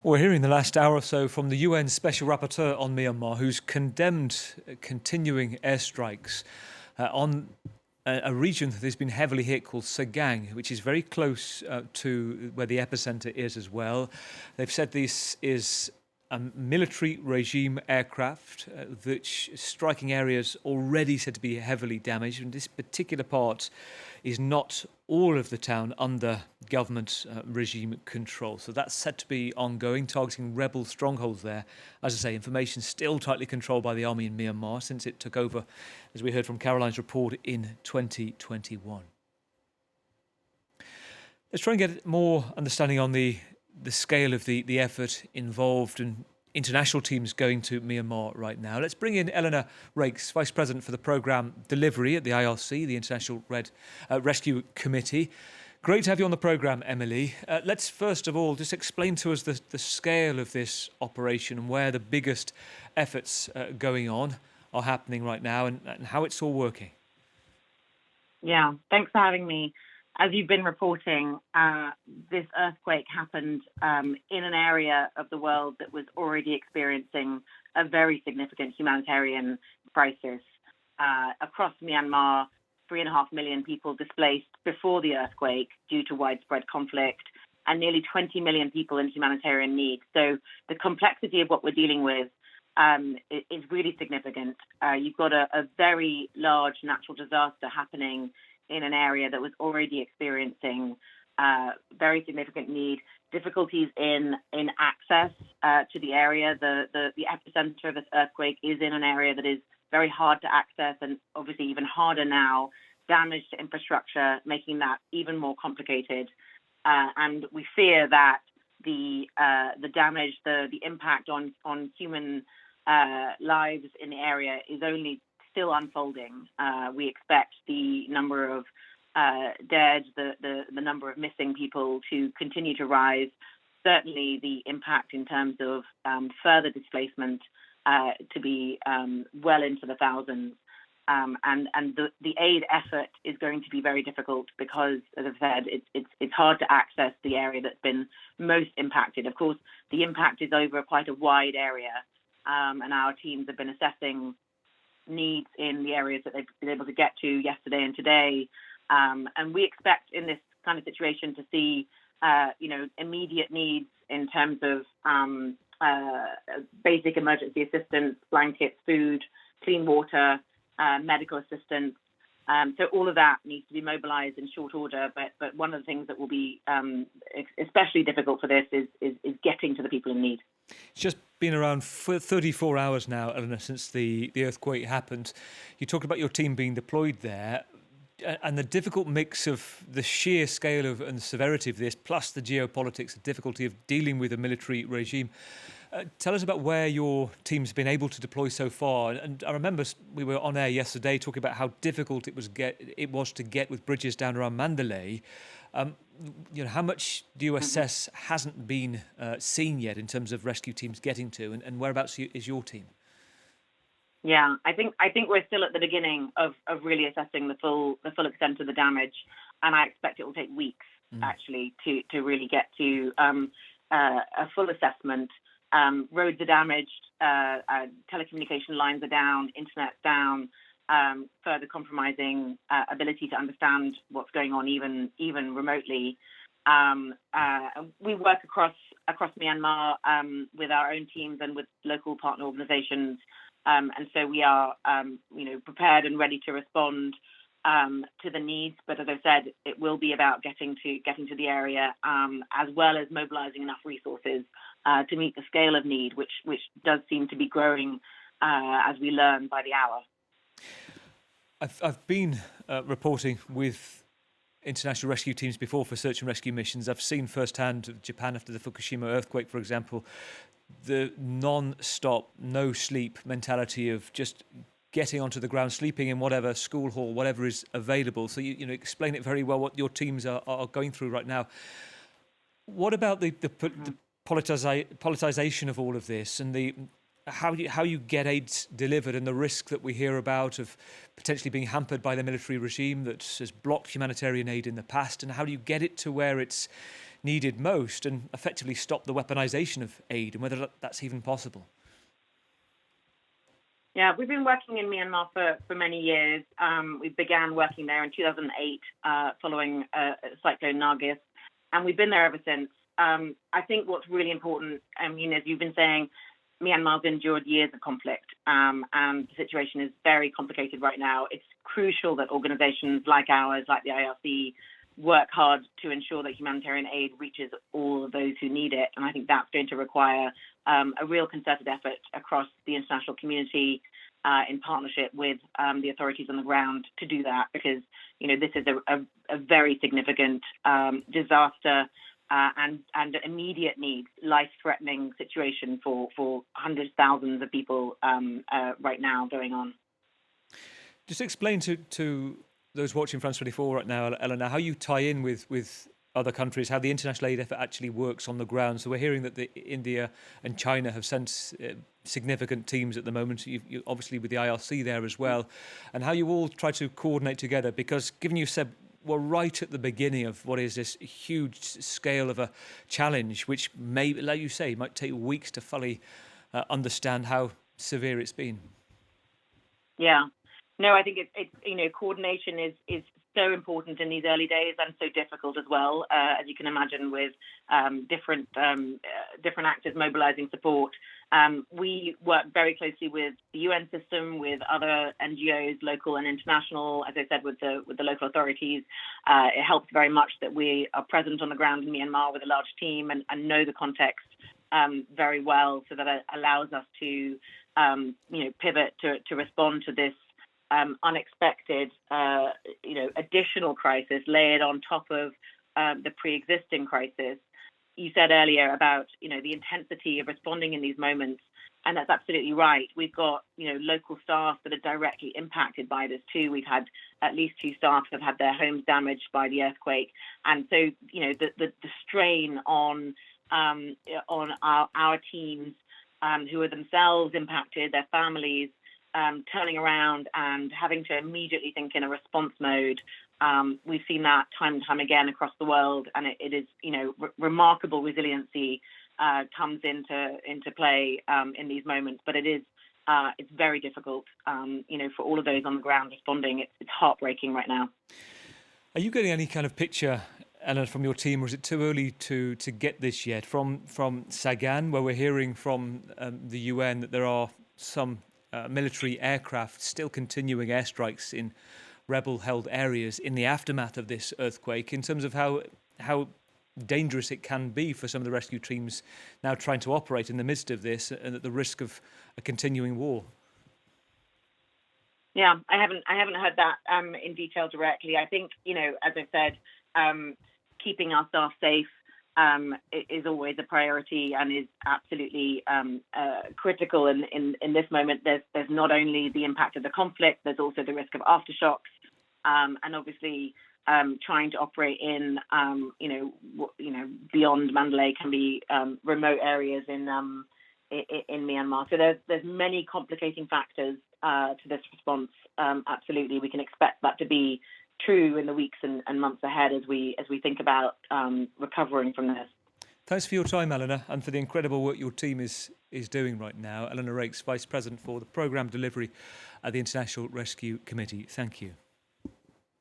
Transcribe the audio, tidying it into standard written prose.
We're hearing the last hour or so from the UN Special Rapporteur on Myanmar, who's condemned continuing airstrikes on a region that has been heavily hit called Sagang, which is very close to where the epicenter is as well. They've said this is a military regime aircraft which striking areas already said to be heavily damaged. And this particular part is not all of the town under government regime control. So that's said to be ongoing, targeting rebel strongholds there. As I say, information still tightly controlled by the army in Myanmar since it took over, as we heard from Caroline's report, in 2021. Let's try and get more understanding on the scale of the effort involved and international teams going to Myanmar right now. Let's bring in Elinor Raikes, Vice President for the Programme Delivery at the IRC, the International Rescue Committee. Great to have you on the programme, Emily. Let's first of all just explain to us the scale of this operation and where the biggest efforts going on are happening right now and how it's all working. Yeah, thanks for having me. As you've been reporting, this earthquake happened in an area of the world that was already experiencing a very significant humanitarian crisis. Across Myanmar, 3.5 million people displaced before the earthquake due to widespread conflict, and nearly 20 million people in humanitarian need. So the complexity of what we're dealing with is really significant. You've got a very large natural disaster happening in an area that was already experiencing very significant need, difficulties in access to the area. The epicenter of this earthquake is in an area that is very hard to access and obviously even harder now, damage to infrastructure, making that even more complicated. And we fear that the damage, the impact on human lives in the area is only still unfolding. We expect the number of dead, the number of missing people to continue to rise. Certainly the impact in terms of further displacement to be well into the thousands. And the aid effort is going to be very difficult because, as I've said, it's hard to access the area that's been most impacted. Of course, the impact is over quite a wide area, and our teams have been assessing needs in the areas that they've been able to get to yesterday and today. And we expect in this kind of situation to see, immediate needs in terms of basic emergency assistance, blankets, food, clean water, medical assistance. So all of that needs to be mobilized in short order. But one of the things that will be especially difficult for this is getting to the people in need. It's just been around for 34 hours now, Eleanor, since the earthquake happened. You talked about your team being deployed there and the difficult mix of the sheer scale of and severity of this, plus the geopolitics, the difficulty of dealing with a military regime. Tell us about where your team's been able to deploy so far. And I remember we were on air yesterday talking about how difficult it was to get with bridges down around Mandalay. How much do you assess hasn't been seen yet in terms of rescue teams getting to, and whereabouts is your team? Yeah, I think we're still at the beginning of really assessing the full extent of the damage, and I expect it will take weeks actually to really get to a full assessment. Roads are damaged, telecommunication lines are down, internet's down, further compromising ability to understand what's going on even remotely. We work across Myanmar with our own teams and with local partner organizations, and so we are prepared and ready to respond to the needs. But as I said, it will be about getting to the area as well as mobilizing enough resources to meet the scale of need, which does seem to be growing as we learn by the hour. I've been reporting with international rescue teams before for search and rescue missions. I've seen firsthand Japan after the Fukushima earthquake, for example, the non-stop, no-sleep mentality of just getting onto the ground, sleeping in whatever school hall, whatever is available. So you explain it very well what your teams are going through right now. What about the politicization of all of this and how you get aid delivered and the risk that we hear about of potentially being hampered by the military regime that has blocked humanitarian aid in the past, and how do you get it to where it's needed most and effectively stop the weaponisation of aid, and whether that's even possible. Yeah, we've been working in Myanmar for many years. We began working there in 2008 following Cyclone Nargis, and we've been there ever since. I think what's really important, as you've been saying, Myanmar's endured years of conflict, and the situation is very complicated right now. It's crucial that organizations like ours, like the IRC, work hard to ensure that humanitarian aid reaches all of those who need it. And I think that's going to require a real concerted effort across the international community in partnership with the authorities on the ground to do that, because, this is a very significant disaster and immediate needs, life-threatening situation for hundreds, thousands of people right now going on. Just explain to those watching France 24 right now, Eleanor, how you tie in with other countries, how the international aid effort actually works on the ground. So we're hearing that India and China have sent significant teams at the moment, you obviously with the IRC there as well, and how you all try to coordinate together, because given you said we're right at the beginning of what is this huge scale of a challenge, which may, like you say, might take weeks to fully understand how severe it's been. Yeah. No, I think it's coordination is so important in these early days and so difficult as well, as you can imagine, with different actors mobilizing support. We work very closely with the UN system, with other NGOs, local and international, as I said, with the local authorities. It helps very much that we are present on the ground in Myanmar with a large team and know the context very well, so that it allows us to pivot to respond to this unexpected, additional crisis layered on top of the pre-existing crisis. You said earlier about, the intensity of responding in these moments, and that's absolutely right. We've got, local staff that are directly impacted by this too. We've had at least 2 staff have had their homes damaged by the earthquake, and so, the strain on our teams who are themselves impacted, their families, turning around and having to immediately think in a response mode. We've seen that time and time again across the world, and it is, remarkable resiliency comes into play in these moments. But it's very difficult, for all of those on the ground responding. It's heartbreaking right now. Are you getting any kind of picture, Eleanor, from your team, or is it too early to get this yet? From Sagan, where we're hearing from the UN that there are some military aircraft still continuing airstrikes in rebel-held areas in the aftermath of this earthquake, in terms of how dangerous it can be for some of the rescue teams now trying to operate in the midst of this, and at the risk of a continuing war. Yeah, I haven't heard that in detail directly. I think, as I said, keeping our staff safe is always a priority and is absolutely critical in this moment. There's not only the impact of the conflict, there's also the risk of aftershocks, and obviously trying to operate in beyond Mandalay can be remote areas in Myanmar. So there's many complicating factors to this response. Absolutely, we can expect that to be true in the weeks and months ahead as we think about recovering from this. Thanks for your time, Eleanor, and for the incredible work your team is doing right now. Elinor Raikes, Vice President for the Programme Delivery at the International Rescue Committee. Thank you.